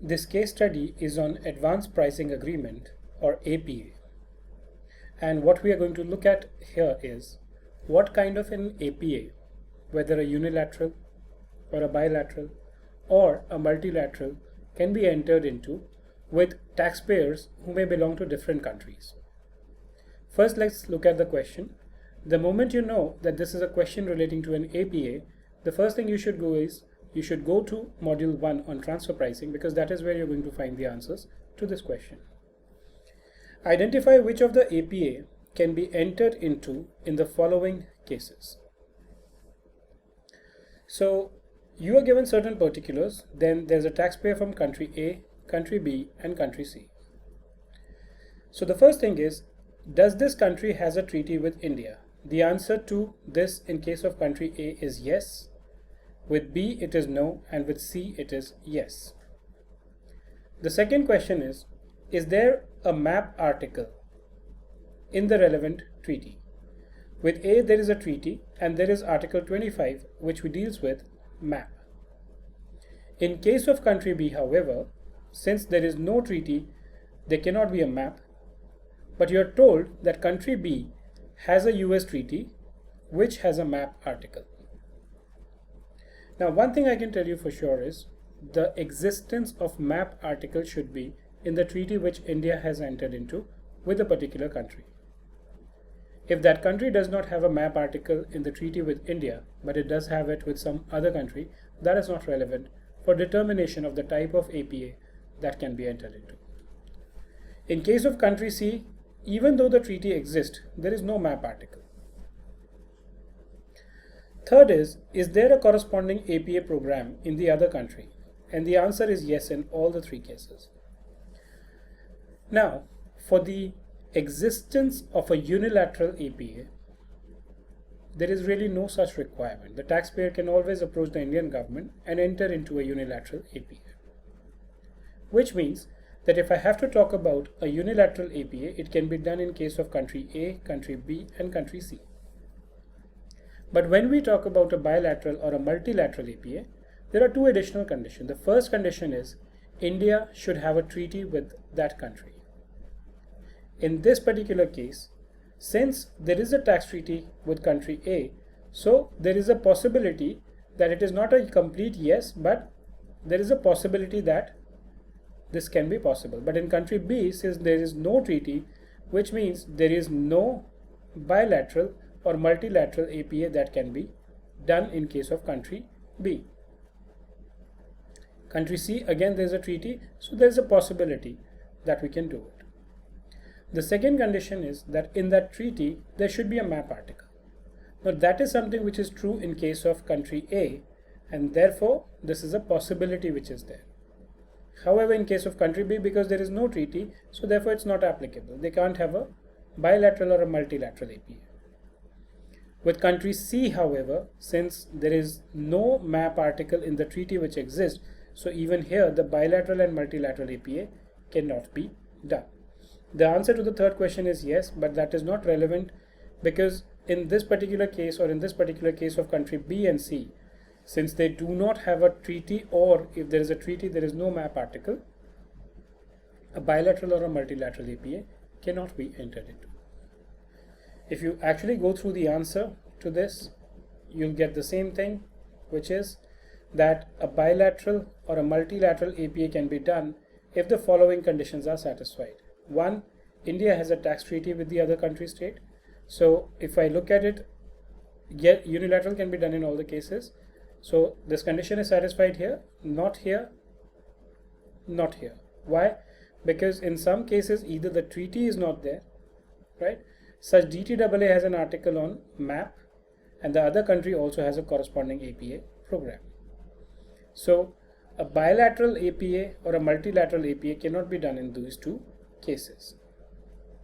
This case study is on Advanced Pricing Agreement or APA. And what we are going to look at here is what kind of an APA, whether a unilateral or a bilateral or a multilateral, can be entered into with taxpayers who may belong to different countries. First, let's look at the question. The moment you know that this is a question relating to an APA, the first thing you should do is you should go to module 1 on transfer pricing, because that is where you're going to find the answers to this question. Identify which of the APA can be entered into in the following cases. So you are given certain particulars, then there's a taxpayer from country A, country B, and country C. So the first thing is, does this country has a treaty with India? The answer to this in case of country A is yes, with B it is no, and with C it is yes. The second question is there a map article in the relevant treaty? With A there is a treaty, and there is article 25 which deals with map. In case of country B, however, since there is no treaty, there cannot be a map, but you are told that country B has a US treaty which has a map article. Now, one thing I can tell you for sure is the existence of map article should be in the treaty which India has entered into with a particular country. If that country does not have a map article in the treaty with India, but it does have it with some other country, that is not relevant for determination of the type of APA that can be entered into. In case of country C, even though the treaty exists, there is no map article. Third is there a corresponding APA program in the other country? And the answer is yes in all the three cases. Now, for the existence of a unilateral APA, there is really no such requirement. The taxpayer can always approach the Indian government and enter into a unilateral APA. Which means that if I have to talk about a unilateral APA, it can be done in case of country A, country B, and country C. But when we talk about a bilateral or a multilateral APA, there are two additional conditions. The first condition is India should have a treaty with that country. In this particular case, since there is a tax treaty with country A, so there is a possibility that it is not a complete yes, but there is a possibility that this can be possible. But in country B, since there is no treaty, which means there is no bilateral or multilateral APA that can be done in case of country B. Country C, again there is a treaty, so there is a possibility that we can do it. The second condition is that in that treaty there should be a map article. Now that is something which is true in case of country A, and therefore this is a possibility which is there. However, in case of country B, because there is no treaty, so therefore it's not applicable. They can't have a bilateral or a multilateral APA. With country C, however, since there is no map article in the treaty which exists, so even here the bilateral and multilateral APA cannot be done. The answer to the third question is yes, but that is not relevant, because in this particular case, or in this particular case of country B and C, since they do not have a treaty, or if there is a treaty there is no map article, a bilateral or a multilateral APA cannot be entered into. If you actually go through the answer to this, you'll get the same thing, which is that a bilateral or a multilateral APA can be done if the following conditions are satisfied. One, India has a tax treaty with the other country state. So if I look at it, unilateral can be done in all the cases. So this condition is satisfied here, not here, not here. Why? Because in some cases either the treaty is not there, right? Such DTAA has an article on map, and the other country also has a corresponding APA program. So a bilateral APA or a multilateral APA cannot be done in these two cases.